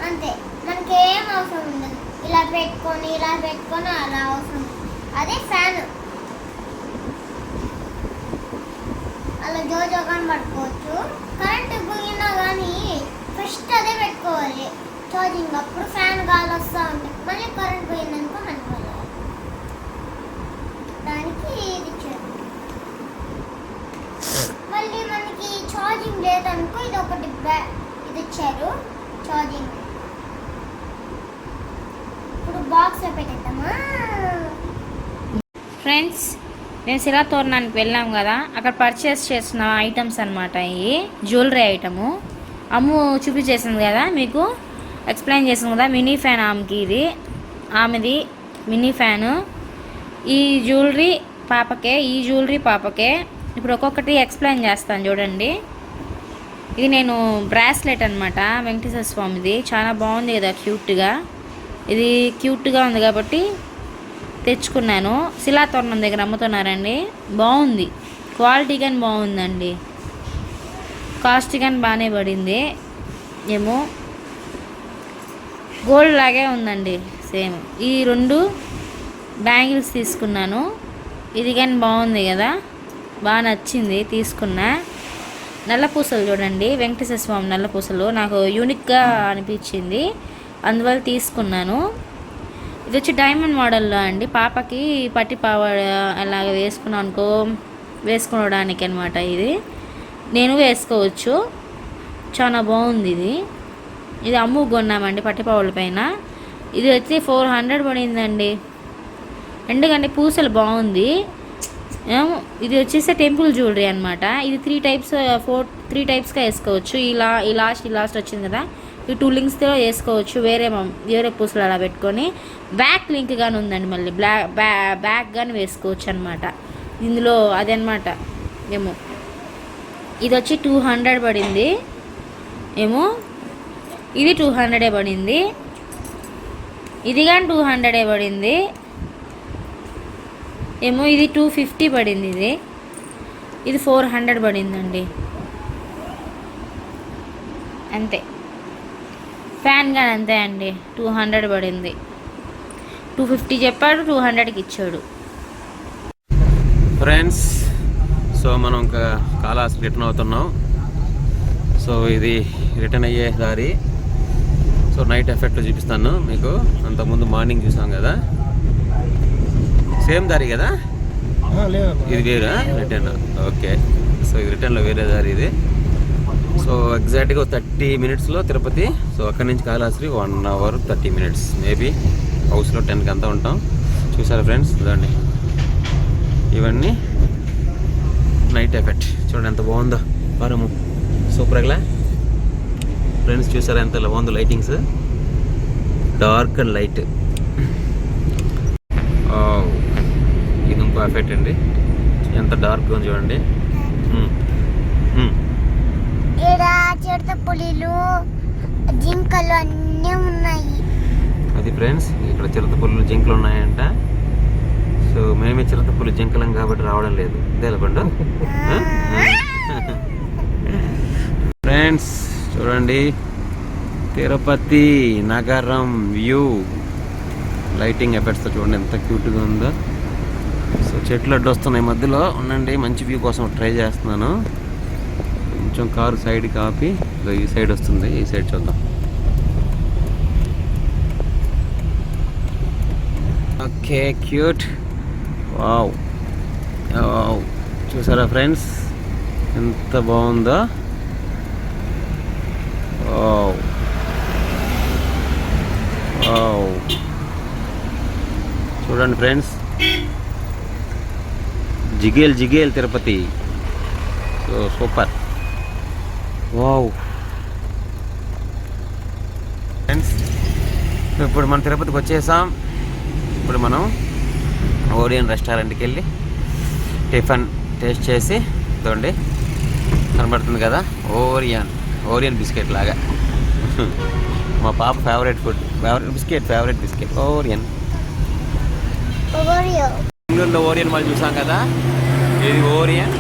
అంతే. మనకి ఏం అవసరం ఉండదు. ఇలా పెట్టుకొని అలా అవసరం. అదే ఫ్యాన్ అలా జోజోగా పట్టుకోవచ్చు. కరెంట్ పోయినా కానీ ఫస్ట్ అదే పెట్టుకోవాలి ఛార్జింగ్. అప్పుడు ఫ్యాన్ గాలి వస్తూ ఉంటుంది. మళ్ళీ కరెంట్ పోయిందనుకో మనకి వెళ్ళాలి. దానికి ఇది ఇచ్చారు. మళ్ళీ మనకి ఛార్జింగ్ లేదనుకో ఇది ఒకటి ఇది ఇచ్చారు ఛార్జింగ్. ఇప్పుడు బాక్స్లో పెట్టేద్దామా? ఫ్రెండ్స్, మేము శిలాతోరణానికి వెళ్ళాం కదా, అక్కడ పర్చేస్ చేసిన ఐటమ్స్ అనమాట. ఇవి జ్యువెలరీ ఐటము. అమ్ము చూపించేసింది కదా, మీకు ఎక్స్ప్లెయిన్ చేసింది కదా. మినీ ఫ్యాన్ ఆమెకి, ఇది ఆమెది మినీ ఫ్యాను. ఈ జ్యువెలరీ పాపకే. ఇప్పుడు ఒక్కొక్కటి ఎక్స్ప్లెయిన్ చేస్తాను చూడండి. ఇది నేను బ్రాస్లెట్ అనమాట, వెంకటేశ్వర స్వామిది. చాలా బాగుంది కదా, క్యూట్గా. ఇది క్యూట్గా ఉంది కాబట్టి తెచ్చుకున్నాను. శిలాతోరణం దగ్గర అమ్ముతున్నారండి. బాగుంది, క్వాలిటీ కానీ బాగుందండి, కాస్ట్ కానీ బాగానే పడింది. ఏమో గోల్డ్ లాగే ఉందండి, సేమ్. ఈ 2 బ్యాంగిల్స్ తీసుకున్నాను. ఇది కానీ బాగుంది కదా, బాగా నచ్చింది, తీసుకున్నా. నల్లపూసలు చూడండి, వెంకటేశ్వర స్వామి నల్లపూసలు నాకు యూనిక్గా అనిపించింది, అందువల్ల తీసుకున్నాను. ఇది వచ్చి డైమండ్ మోడల్లో అండి. పాపకి పట్టి పావాడ అలాగ వేసుకోవడానికి అనమాట. ఇది నేను వేసుకోవచ్చు, చాలా బాగుంది. ఇది అమ్ము కొన్నామండి పట్టిపావుల పైన. ఇది వచ్చి 400 పడిందండి. ఎందుకంటే పూసలు బాగుంది. ఇది వచ్చేసి టెంపుల్ జ్యువెలరీ అనమాట. ఇది 3 టైప్స్గా వేసుకోవచ్చు. ఈ లాస్ట్ వచ్చింది కదా, ఈ 2 లింక్స్తో వేసుకోవచ్చు. వేరే పూసలు అలా పెట్టుకొని బ్యాక్ లింక్ కానీ ఉందండి. మళ్ళీ బ్యాక్ కానీ వేసుకోవచ్చు అనమాట ఇందులో. అదనమాట. ఏమో ఇది వచ్చి 200 పడింది. ఏమో ఇది 200 పడింది. ఇది కానీ 200 పడింది. ఏమో ఇది 250 పడింది. ఇది 400 పడిందండి, అంతే. ఫ్యాన్ కానీ అంతే అండి, 200 పడింది. 250 చెప్పాడు, 200కి ఇచ్చాడు. ఫ్రెండ్స్, సో మనం ఇంకా కాళహస్తి రిటర్న్ అవుతున్నాం. సో ఇది రిటర్న్ అయ్యే దారి. సో నైట్ ఎఫెక్ట్ చూపిస్తాను మీకు. అంతకుముందు మార్నింగ్ చూసాం కదా, సేమ్ దారి కదా ఇది, వేరా రిటర్న్? ఓకే, సో ఇది రిటర్న్లో వేరే దారి ఇది. సో ఎగ్జాక్ట్గా 30 minutesలో తిరుపతి. సో అక్కడి నుంచి కాళహస్తి 1 hour 30 minutes, మేబీ హౌస్లో 10కి అంతా ఉంటాం. చూసారా ఫ్రెండ్స్, చూడండి ఇవన్నీ నైట్ ఎఫెక్ట్. చూడండి ఎంత బాగుందో వరము, సూపర్గా ఫ్రెండ్స్. చూసారా ఎంత బాగుందో లైటింగ్స్, డార్క్ అండ్ లైట్. ఇది ఇంకో ఎఫెక్ట్ అండి, ఎంత డార్క్గా ఉంది చూడండి. చిరుత పులిలు, జింకలు అన్నీ ఉన్నాయి. అది ఫ్రెండ్స్, ఇక్కడ చిరుత పులులు జింకలు ఉన్నాయంట. సో మేమే చిరుత పులి జింకలం కాబట్టి రావడం లేదు, తెలియకుండా. ఫ్రెండ్స్ చూడండి తిరుపతి నగరం వ్యూ, లైటింగ్ ఎఫెక్ట్స్తో చూడండి ఎంత క్యూట్గా ఉందో. సో చెట్లు అడ్డు వస్తున్నాయి మధ్యలో, ఉండండి మంచి వ్యూ కోసం ట్రై చేస్తున్నాను. కొంచెం కారు సైడ్కి ఆపి ఈ సైడ్ వస్తుంది, ఈ సైడ్ చూద్దాం. Okay cute, wow wow. చూసారా ఫ్రెండ్స్ ఎంత బాగుందో. వావ్ వావ్, చూడండి ఫ్రెండ్స్, జిగేల్ జిగేల్ Tirupati. So super, wow. Friends ఇప్పుడు మనం తిరుపతికి వచ్చేసాం. ఇప్పుడు మనం ఓరియన్ రెస్టారెంట్కి వెళ్ళి టిఫిన్ టేస్ట్ చేసి, చూడండి కనబడుతుంది కదా, ఓరియన్ బిస్కెట్ లాగా. మా పాప favourite food, favourite biscuit Orion. బెంగళూరులో ఓరియన్ మాల్ చూసాం కదా, ఇది ఓరియన్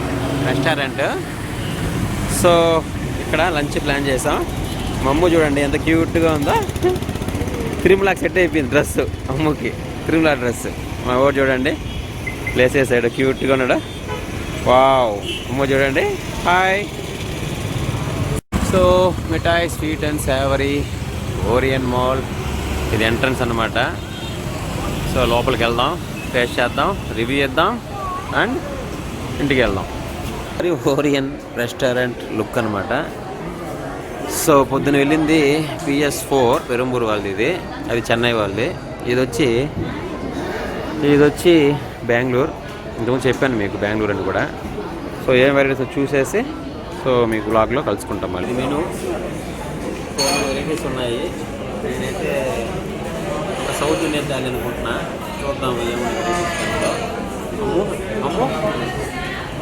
రెస్టారెంట్. సో ఇక్కడ లంచ్ ప్లాన్ చేసాం. మా అమ్మ చూడండి ఎంత క్యూట్గా ఉందో, తిరుమలకి సెట్ అయిపోయింది డ్రెస్ అమ్మకి, తిరుమల డ్రెస్. మా ఊరు చూడండి ప్లేస్ వేసాడు, క్యూట్గా ఉన్నాడు. వావ్, అమ్మ చూడండి, హాయ్. సో మిఠాయి sweet and savoury Orion mall, ఇది ఎంట్రన్స్ అన్నమాట. సో లోపలికి వెళ్దాం, టేస్ట్ చేద్దాం, రివ్యూ చేద్దాం అండ్ ఇంటికి వెళ్దాం. మరి ఓరియన్ రెస్టారెంట్ లుక్ అనమాట. సో పొద్దున వెళ్ళింది PS4 పెరుంబూరు వాళ్ళది, అది చెన్నై వాళ్ళది. ఇది వచ్చి బెంగళూరు. ఇంతకుముందు చెప్పాను మీకు బెంగళూరు అని కూడా. సో ఏం వెరైటీస్ చూసేసి సో మీకు బ్లాగ్లో కలుసుకుంటాం. మళ్ళీ మెనూ వెరైటీస్ ఉన్నాయి. నేనైతే సౌత్ ఇండియన్ థాలీ అనుకుంటున్నా, చూద్దాం ఏమో. అమ్మో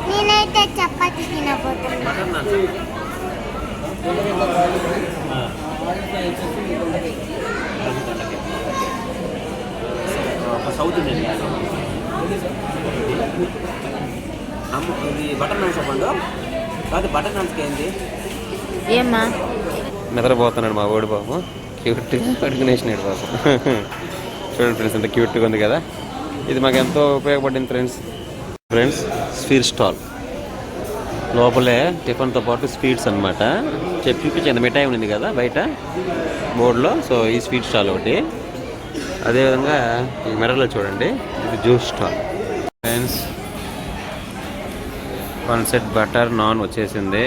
నేనైతే చపాతీ తినబోతున్నా. మటన్ నాన్ సౌత్ ఇండియన్ అమ్మ, ఇది బటర్ నాన్స్ చెప్పండు కాదు, బటర్ నాన్స్కి ఏంది ఏమ్మా నిద్రపోతున్నాడు మా ఓడి బాబు, క్యూట్గా అడుగునేసినాడు బాబు. చూడండి ఫ్రెండ్స్ ఎంత క్యూట్గా ఉంది కదా. ఇది మాకు ఎంతో ఉపయోగపడింది ఫ్రెండ్స్. స్వీట్ స్టాల్ లోపలే టిఫిన్తో పాటు స్వీట్స్ అనమాట. చూపించింది మిఠాయి ఉంది కదా బయట బోర్డులో. సో ఈ స్వీట్ స్టాల్ ఒకటి, అదేవిధంగా ఈ మిర్రర్లో చూడండి ఇది juice stall. Friends 1 set butter non వచ్చేసింది,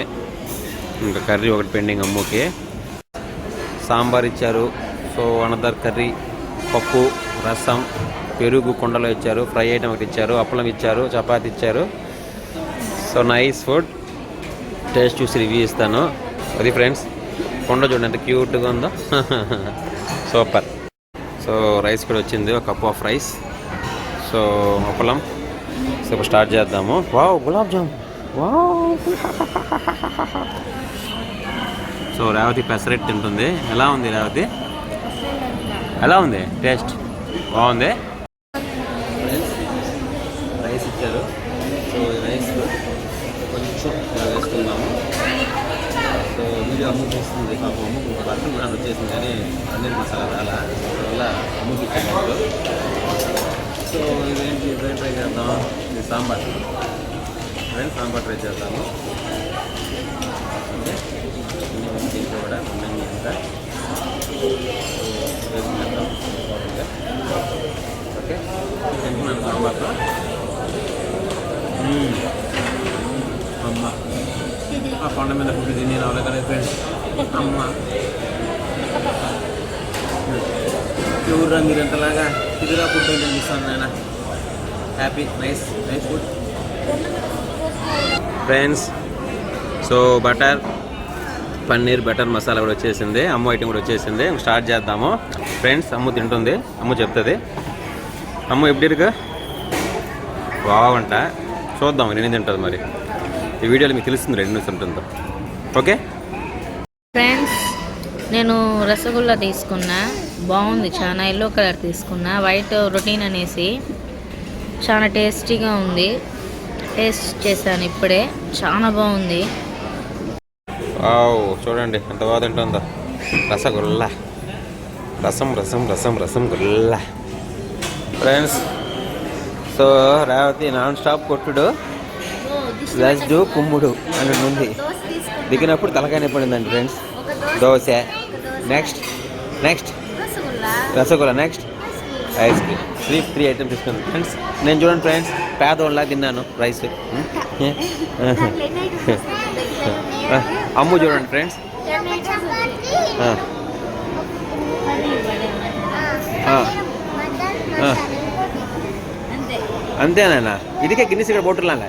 ఇంకా కర్రీ ఒకటి పెండింగ్ అమ్ముకి. సాంబార్ ఇచ్చారు, సో అనదర్ కర్రీ, పప్పు, రసం, పెరుగు కుండలో ఇచ్చారు, ఫ్రై ఐటమ్ ఒకటి ఇచ్చారు, అప్పలం ఇచ్చారు, చపాతి ఇచ్చారు. సో నైస్ ఫుడ్, టేస్ట్ చూసి రివ్యూ ఇస్తాను. అది ఫ్రెండ్స్ కుండ చూడండి ఎంత క్యూట్గా ఉందో, సూపర్. సో రైస్ కూడా వచ్చింది, ఒక cup of rice. So appalam. So ఇప్పుడు స్టార్ట్ చేద్దాము. Wow, gulab jam, wow. So Revathi pesarattu తింటుంది. ఎలా ఉంది రేవతి, ఎలా ఉంది టేస్ట్? బాగుంది. రైస్ ఇచ్చారు, సో ఈ రైస్ కొంచెం వేసుకుందాము. సో వీడియో అమ్ముకు వస్తుంది, పాపం అమ్ముకు బట్టలు కూడా వచ్చేసింది కానీ పన్నీర్ మసాలా రాలా, అందువల్ల అమ్ముకి ఇచ్చాము. సో ఇదేంటి ట్రై చేద్దాం, ఇది సాంబార్ ఫ్రెండ్స్, సాంబార్ ట్రై చేద్దాము. ఓకే, దీంట్లో కూడా ఉండండి అంతా. ఓకే తింటున్నాను సాంబార్తో. అమ్మ ఆ కొండ మీద ఫుడ్ తిని రావాలి కదా ఫ్రెండ్స్. అమ్మ ఎవరురా మీరు ఎంతలాగా ఇదిరా ఫుడ్ ఏంటని చూస్తాను నాయన. Happy nice nice food friends. So butter paneer butter masala కూడా వచ్చేసింది. అమ్మ ఐటమ్ కూడా వచ్చేసింది. స్టార్ట్ చేద్దాము ఫ్రెండ్స్. అమ్మ తింటుంది, అమ్మ చెప్తుంది. అమ్మ ఎప్పుడిరుగా బాగుంట చూద్దాం నేను తింటుంది మరి. ఈ వీడియోలో మీకు తెలుస్తుంది రెండు ఉంటుందో. ఓకే ఫ్రెండ్స్, నేను రసగుల్లా తీసుకున్నా, బాగుంది. చాలా ఎల్లో కలర్ తీసుకున్నా, వైట్ రొటీన్ అనేసి చాలా టేస్టీగా ఉంది. టేస్ట్ చేశాను ఇప్పుడే, చాలా బాగుంది. చూడండి ఎంత బాగా తింటుందో. రసగుల్లా రసం రసం రసం రసం Gulla friends. So Revathi non stop కొట్టుడు లజ్డు కుమ్ముడు అని ఉంది. దిగినప్పుడు తలకాయ పడిందండి friends. Dosa, next next rasgulla, next ice cream. 3 items తీసుకున్నాను ఫ్రెండ్స్. నేను చూడండి ఫ్రెండ్స్ పేదోళ్ళ తిన్నాను రైస్. అమ్ము చూడండి ఫ్రెండ్స్. అంతేనా? ఇదికే గిన్నెస్ ఇక్కడ పోటులాగా.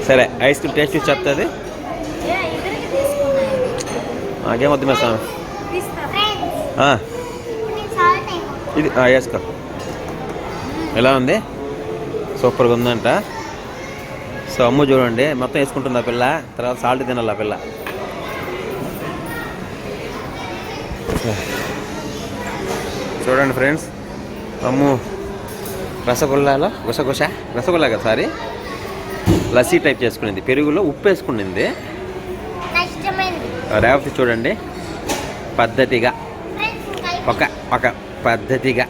సరే ఐస్ క్రీమ్ టేస్ట్ చూసి చెప్తుంది. నాకేమొద్దు మే స్వామి. ఇది వేసుకో. ఎలా ఉంది? సూపర్గా ఉందంట. సో అమ్ము చూడండి మొత్తం వేసుకుంటుంది ఆ పిల్ల. తర్వాత సాల్ట్ తినాలి ఆ పిల్ల. చూడండి ఫ్రెండ్స్, అమ్ము రసగుల్లాలో రసగుల్లా కదా సారీ లస్సీ టైప్ చేసుకునింది. పెరుగులో ఉప్పు వేసుకునింది. రేవతి చూడండి పద్ధతిగా ఒక పద్ధతిగా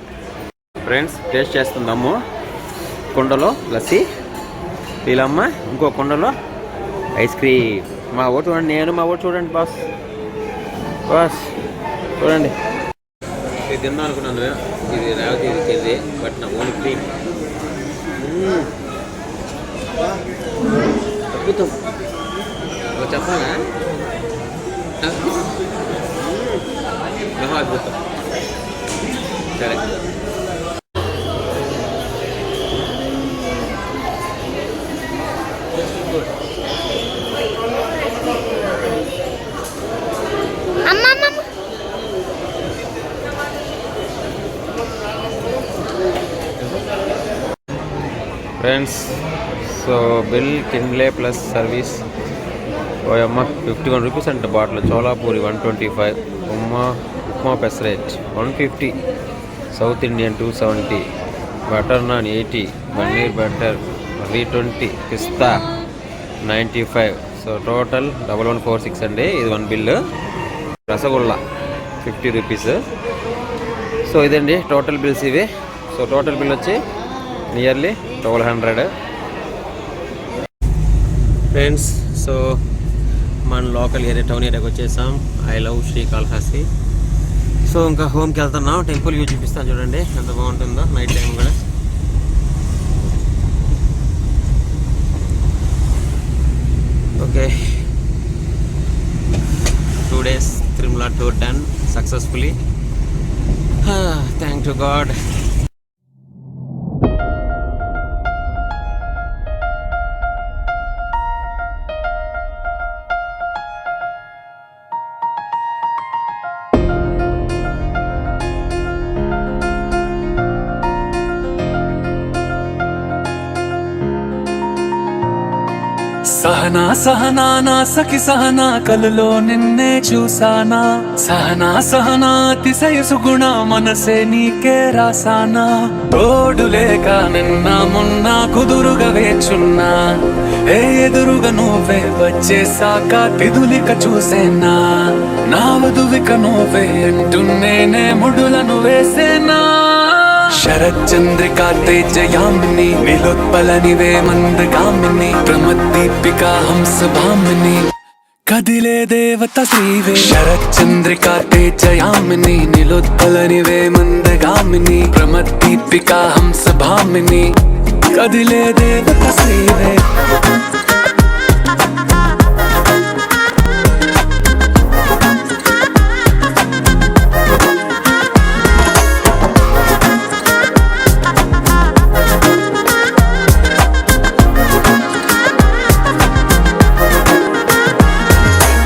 ఫ్రెండ్స్ టేస్ట్ చేస్తుంది అమ్ము. కుండలో లస్సీ, వీళ్ళమ్మ ఇంకో కుండలో ఐస్ క్రీమ్. మా ఓటు చూడండి, నేను మా ఓటు చూడండి బాస్ చూడండి. ఇది తిందాం అనుకున్నాను. ఇది రేవతి ఇచ్చేది, బట్ నా ఓన్ క్రీమ్ అద్భుతం. చెప్పాలా? అద్భుతం. సరే friends. So bill Kinley plus service ఓయమ్మ 51 రూపీస్ అంట bottle. Cholapuri 125, upma pesarattu 150, south Indian 270, butter naan 80, paneer butter 320, పిస్తా 95. సో టోటల్ 1146 అండి. ఇది 1 బిల్లు. రసగుల్లా 50 రూపీస్. సో ఇదండి టోటల్ బిల్స్ ఇవి. సో టోటల్ బిల్ వచ్చి నియర్లీ 1200 ఫ్రెండ్స్. సో మన లోకల్ ఏరియా టౌన్ ఏరియాకి వచ్చేసాం. I love Srikalahasti. సో ఇంకా హోమ్కి వెళ్తున్నాం. టెంపుల్ వ్యూ చూపిస్తాను చూడండి ఎంత బాగుంటుందో నైట్ టైం కూడా. Okay 2 days Tirumala tour done successfully. Thank to God. Sahana Sahana నా సఖి సహనా కలలో నిన్నే చూసానా. సహనా సహనా అతిశయ సుగుణ మనసే నీకే రాసానా. తోడు లేక నిన్న మొన్న కుదురుగా వేచున్నా. ఏ ఎదురుగా నువ్వే వచ్చేసాక తిదులిక చూసేనా. నా వధువిక నువ్వే అంటున్నేనే ముడులను వేసేనా. శరచంద్రికా తేజయామిని నిలోత్పల నివే మందగామిని ప్రమద్దీపికా హంస భామిని కదిలే దేవత శ్రీవే శరచంద్రికా తేజయామిని నిలోత్పలనివే మందగామిని ప్రమద్దీపికా హంసభామిని కదిలే దేవత శ్రీవే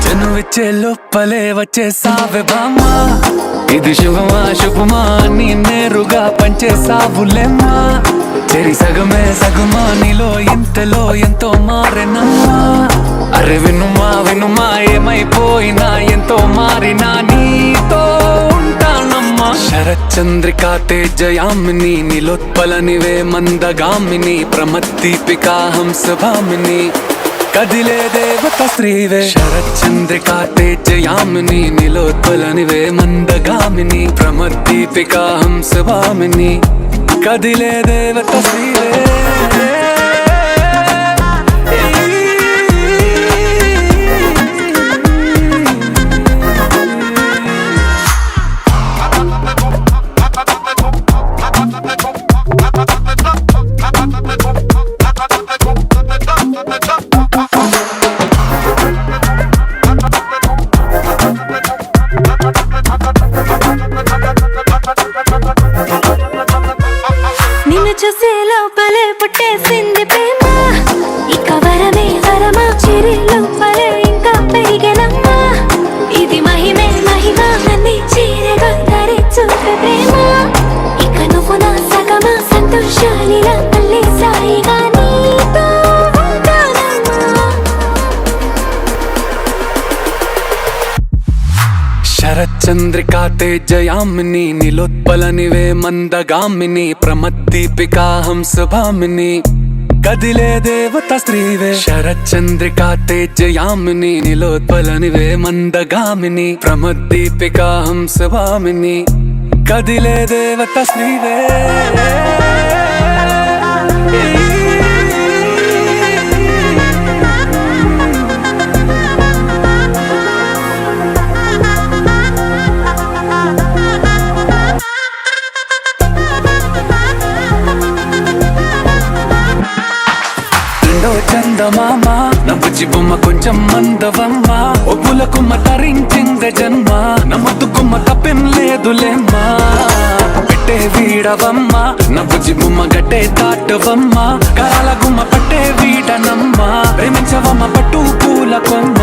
జనువిచ్చే లోపలే వచ్చేసావే బామ్మా ఇది శుభమా శుభమా నీ నేరుగా పంచేసావులేమ్మా చెరి సగమే సగమా నీలో ఇంతలో ఎంతో మారెనమ్మా అరే వినుమా వినుమా ఏమైపోయినా ఎంతో మారినా నీతో ఉంటానమ్మా శరచంద్రికా తేజయామిని నిలోత్పలనివే మందగామిని ప్రమద్దీపికా హంసభామిని కదిలే దేవత శ్రీవే శరచంద్రికా తేజయామిని నిలోత్పలనివే మందగామిని ప్రమద్దీపికా హంసభామిని కదిలే దేవత శ్రీవే నిన్ను చూసే లోపలే పుట్టేసింది ప్రేమ ఇక వరమే వరమా చిరి లోపలే ఇంకా పెరిగెనమ్మా ఇది మహిమే మహిమ నన్ను చీరగా ధరి చూపే ప్రేమ ఇక నువ్వు నా సగమా సంతోషాలిలా మళ్ళీ సాయిగా నీతో ఉంటానమ్మా శరచంద్రికా తేజయామిని నిలోత్పలనివే మందగామిని ప్రమద్దీపికా హంసభామిని కదిలే దేవత శ్రీవే శరచంద్రికా తేజయామిని నిలోత్పలనివే మందగామిని ప్రమద్దీపికా హంసభామిని కదిలే దేవత శ్రీవే చందమామ నవ్వుచి బొమ్మ కొంచెం మందవమ్మ ఒప్పుల కుమ్మ తరించిందే జన్మ నమ్మద్దు కుమ్మ తప్పేం లేదులేమ్మా పెట్టే వీడవమ్మ నవ్వుచి బొమ్మ గట్టే దాటవమ్మ కరాల గుమ్మ పట్టే వీడనమ్మ ప్రేమించవమ్మ పట్టు పూల కొమ్మ